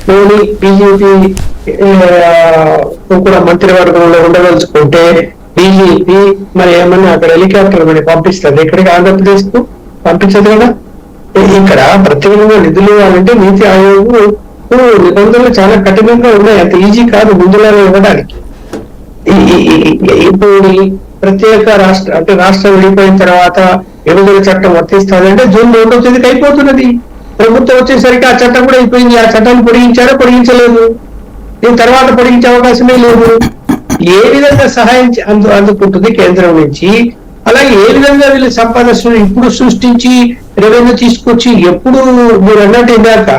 Modi BJP కూడా మంత్రివర్గంలో ఉండదలుచుకుంటే BJP మరి ఏమన్నా అక్కడ హెలికాప్టర్ మరి పంపిస్తుంది, ఇక్కడికి ఆంధ్రప్రదేశ్ కు పంపించదు కదా. ఇక్కడ ప్రత్యేకంగా నిధులు ఇవ్వాలంటే నీతి ఆయోగ్ నిబంధనలు చాలా కఠినంగా ఉన్నాయి, అంత ఈజీ కాదు ముందులో ఇవ్వడానికి. ఇప్పుడు ప్రత్యేక రాష్ట్ర అంటే రాష్ట్రం విడిపోయిన తర్వాత విభజన చట్టం వర్తిస్తుందంటే జూన్ 1వ తేదీకి అయిపోతున్నది. ప్రభుత్వం వచ్చేసరికి ఆ చట్టం కూడా అయిపోయింది. ఆ చట్టాన్ని పొడిగించారో పొడిగించలేదు, దీని తర్వాత పొడిగించే అవకాశమే లేదు. ఏ విధంగా సహాయం అందుకుంటుంది కేంద్రం నుంచి, అలాగే ఏ విధంగా వీళ్ళు సంపద ఇప్పుడు సృష్టించి రెవెన్యూ తీసుకొచ్చి ఎప్పుడు మీరు అన్నట్టు ఇందాక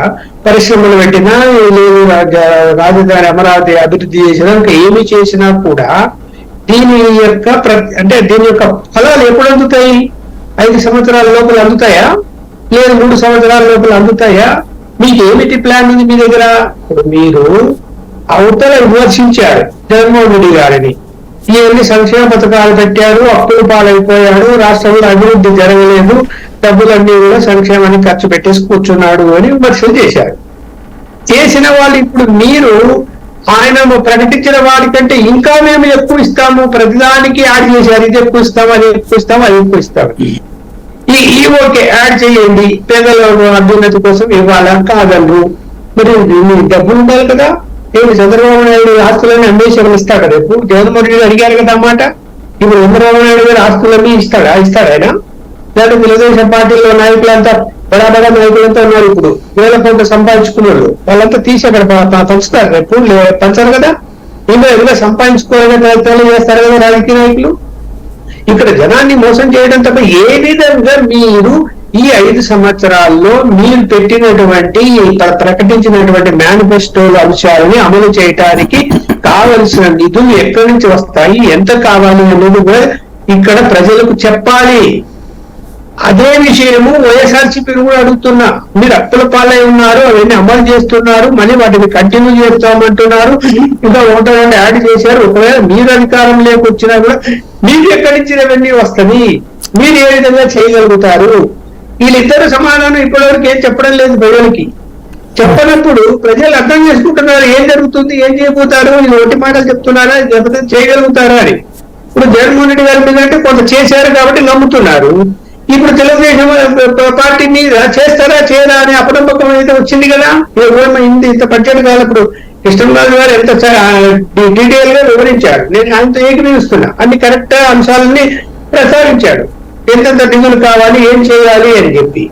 పరిశ్రమలు పెట్టినా లేదు రాజధాని అమరావతి అభివృద్ధి చేసినా ఇంకా ఏమి చేసినా కూడా దీని యొక్క అంటే దీని యొక్క ఫలాలు ఎప్పుడు అందుతాయి? 5 సంవత్సరాల లోపల అందుతాయా, లేదు 3 సంవత్సరాల లోపల అందుతాయా? మీకు ఏమిటి ప్లాన్ ఉంది మీ దగ్గర? ఇప్పుడు మీరు అవతల విమర్శించారు జగన్మోహన్ రెడ్డి గారిని, ఇవన్నీ సంక్షేమ పథకాలు పెట్టాడు, అప్పుల పాలైపోయాడు, రాష్ట్రంలో అభివృద్ధి జరగలేదు, డబ్బులన్నీ కూడా సంక్షేమాన్ని ఖర్చు పెట్టేసి కూర్చున్నాడు అని విమర్శలు చేశారు. చేసిన వాళ్ళు ఇప్పుడు మీరు ఆయన ప్రకటించిన వాడికంటే ఇంకా మేము ఎక్కువ ఇస్తాము, ప్రతిదానికి యాడ్ చేశారు, ఇది ఎక్కువ ఇస్తాము, అది ఎక్కువ ఇస్తాము, అది ఎక్కువ ఇస్తాము. ఈ ఓకే యాడ్ చేయండి, పేదల అభ్యున్నతి కోసం ఇవ్వాలా కాదన్నారు. మరి డబ్బులు ఉండాలి కదా. ఏమి చంద్రబాబు నాయుడు ఆస్తులన్నీ అమ్మేశ్వరం ఇస్తాడు రేపు? జగన్మోహన్ రెడ్డి అడిగారు కదా అన్నమాట. ఇప్పుడు చంద్రబాబు నాయుడు గారు ఆస్తులన్నీ ఇస్తాడు ఆయన? లేకపోతే తెలుగుదేశం పార్టీలో నాయకులంతా బడా నాయకులంతా ఉన్నారు, ఇప్పుడు వేల కోట్లు సంపాదించుకున్నారు, వాళ్ళంతా తీసి అక్కడ పంచుతారు రేపు? పంచారు కదా. ఇంకా ఏదైనా సంపాదించుకోవాలనే ప్రయత్నాలు చేస్తారు కదా రాజకీయ నాయకులు. ఇక్కడ జనాన్ని మోసం చేయడం తప్ప ఏ విధంగా మీరు ఈ 5 సంవత్సరాల్లో మీరు పెట్టినటువంటి ప్రకటించినటువంటి మేనిఫెస్టోల అంశాలని అమలు చేయడానికి కావలసిన నిధులు ఎక్కడి నుంచి వస్తాయి, ఎంత కావాలి అనేది కూడా ఇక్కడ ప్రజలకు చెప్పాలి. అదే విషయము వైఎస్ఆర్సీపీ కూడా అడుగుతున్నా. మీరు అప్పుల పాలై ఉన్నారు, అవన్నీ అమలు చేస్తున్నారు, మళ్ళీ వాటిని కంటిన్యూ చేస్తామంటున్నారు, ఇంకా ఒకటో యాడ్ చేశారు. ఒకవేళ మీరు అధికారం లేకొచ్చినా కూడా మీకు ఎక్కడి నుంచి రెవెన్యూ వస్తుంది, మీరు ఏ విధంగా చేయగలుగుతారు? వీళ్ళిద్దరు సమాధానం ఇప్పటివరకు ఏం చెప్పడం లేదు ప్రజలకి. చెప్పనప్పుడు ప్రజలు అర్థం చేసుకుంటున్నారు ఏం జరుగుతుంది, ఏం చేయబోతారు, వీళ్ళు ఒట్టి మాటలు చెప్తున్నారా, లేకపోతే చేయగలుగుతారా అని. ఇప్పుడు జగన్మోహన్ రెడ్డి గారి మీద అంటే కొంత చేశారు కాబట్టి నమ్ముతున్నారు. ఇప్పుడు తెలుగుదేశం పార్టీ మీద చేస్తారా చేయరా అనే అపనమ్మకం అయితే వచ్చింది కదా. ఇంత బడ్జెట్ కాలప్పుడు కృష్ణరాజు గారు ఎంత డీటెయిల్ గా వివరించాడు. నేను ఆయనతో ఏకీభవిస్తున్నా. అన్ని కరెక్ట్ అంశాలని ప్రస్తావించాడు, ఎంతెంత నిధులు కావాలి, ఏం చేయాలి అని చెప్పి.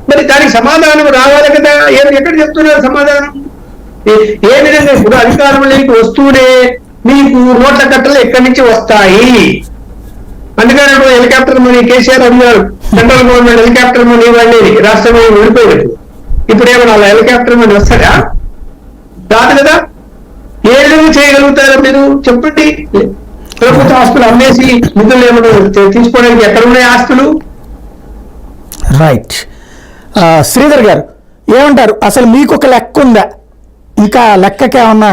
మరి దానికి సమాధానం రావాలి కదా. ఎక్కడ చెప్తున్నారు సమాధానం? ఏ విధంగా ఇప్పుడు అధికారంలోకి వస్తూనే మీకు నోట్ల కట్టలు ఎక్కడి నుంచి వస్తాయి? అందుకని హెలికాప్టర్ మనీ కేసీఆర్ అన్నారు, సెంట్రల్ గవర్నమెంట్ హెలికాప్టర్ మనీ ఇవ్వండి, రాష్ట్రం వెళ్ళిపోయేది. ఇప్పుడు ఏమన్నా హెలికాప్టర్ మనీ వస్తారా? కాదు కదా. ఏ విధంగా చేయగలుగుతారో మీరు చెప్పండి. ప్రభుత్వ ఆస్తులు అమ్మేసి నిధులు ఏమైనా తీసుకోవడానికి ఎక్కడ ఉన్నాయి ఆస్తులు? రైట్. శ్రీధర్ గారు ఏమంటారు? అసలు మీకు ఒక లెక్క ఉందా? ఇంకా లెక్కకి ఏమన్నా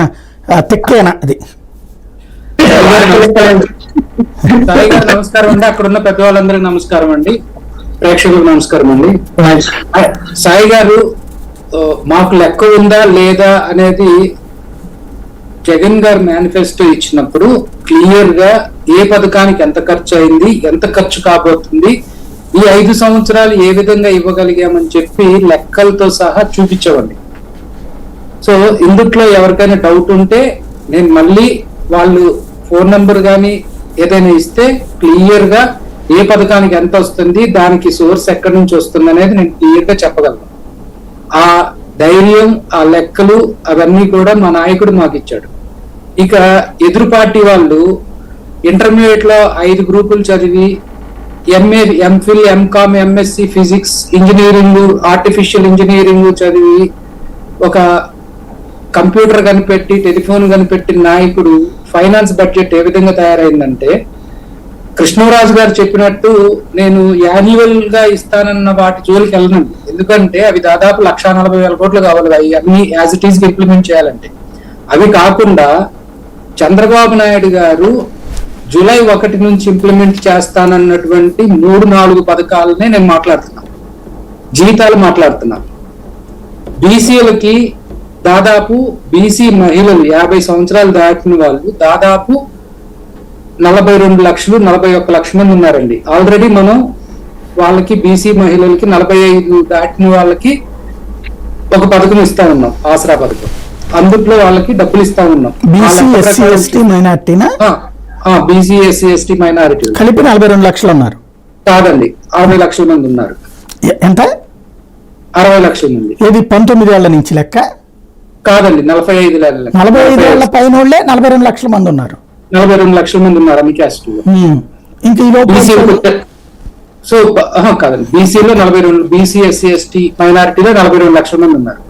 తెక్కేనా అది? సాయి గారు నమస్కారం అండి, అక్కడ ఉన్న పెద్ద వాళ్ళందరికీ నమస్కారం అండి, ప్రేక్షకులకు నమస్కారం అండి. సాయి గారు మాకు లెక్క ఉందా లేదా అనేది జగన్ గారు మేనిఫెస్టో ఇచ్చినప్పుడు క్లియర్ గా ఏ పథకానికి ఎంత ఖర్చు అయింది, ఎంత ఖర్చు కాబోతుంది, ఈ 5 సంవత్సరాలు ఏ విధంగా ఇవ్వగలిగామని చెప్పి లెక్కలతో సహా చూపించవండి. సో ఇందుట్లో ఎవరికైనా డౌట్ ఉంటే నేను మళ్ళీ వాళ్ళు ఫోన్ నెంబర్ కానీ ఏదైనా ఇస్తే క్లియర్ గా ఏ పథకానికి ఎంత వస్తుంది, దానికి సోర్స్ ఎక్కడి నుంచి వస్తుంది అనేది నేను క్లియర్ గా చెప్పగలను. ఆ ధైర్యం, ఆ లెక్కలు అవన్నీ కూడా మా నాయకుడు మాకు ఇచ్చాడు. ఇక ఎదురు పార్టీ వాళ్ళు ఇంటర్మీడియట్ లో 5 గ్రూపులు చదివి MA, MPhil, MCom, MSc physics, engineering, artificial engineering చదివి ఒక కంప్యూటర్ కనిపెట్టి టెలిఫోన్ కనిపెట్టిన నాయకుడు ఫైనాన్స్ బడ్జెట్ ఏ విధంగా తయారైందంటే, కృష్ణరాజు గారు చెప్పినట్టు నేను యాన్యువల్ గా ఇస్తానన్న వాటి జోలికి వెళ్ళనండి. ఎందుకంటే అవి దాదాపు 1,40,000 కోట్లు కావాలి అవి అన్ని యాజ్ ఇట్ ఈస్ గా ఇంప్లిమెంట్ చేయాలంటే. అవి కాకుండా చంద్రబాబు నాయుడు గారు జూలై 1 నుంచి ఇంప్లిమెంట్ చేస్తానన్నటువంటి 3-4 పథకాలనే నేను మాట్లాడుతున్నాను. జీతాలు మాట్లాడుతున్నాను. బీసీలకి దాదాపు బీసీ మహిళలు 50 సంవత్సరాలు దాటిన వాళ్ళు దాదాపు 42 లక్షలు 41 లక్షల మంది ఉన్నారండి. ఆల్రెడీ మనం వాళ్ళకి బీసీ మహిళలకి 45 దాటిన వాళ్ళకి ఒక పథకం ఇస్తా ఉన్నాం, ఆసరా పథకం. అందుట్లో వాళ్ళకి డబ్బులు ఇస్తా ఉన్నాం. బీసీ ఎస్సీ ఎస్టీ మైనార్టీనా? బీసీ ఎస్సీ ఎస్టీ మైనారిటీ కలిపి 42 లక్షలు ఉన్నారు. కాదండి, 60 లక్షల మంది ఉన్నారు. ఎంత? 60 లక్షల మంది. ఏది 19 ఏళ్ల నుంచి లెక్క? కాదండి, 45 ఏళ్ల పైన 42 లక్షల మంది ఉన్నారు. 42 లక్షల మంది ఉన్నారు అన్ని క్యాస్టులు. ఇంకా ఈ లోపు సో కాదండి, బీసీలో 42, బీసీ ఎస్సీ ఎస్టీ మైనారిటీలో 42 లక్షల మంది ఉన్నారు.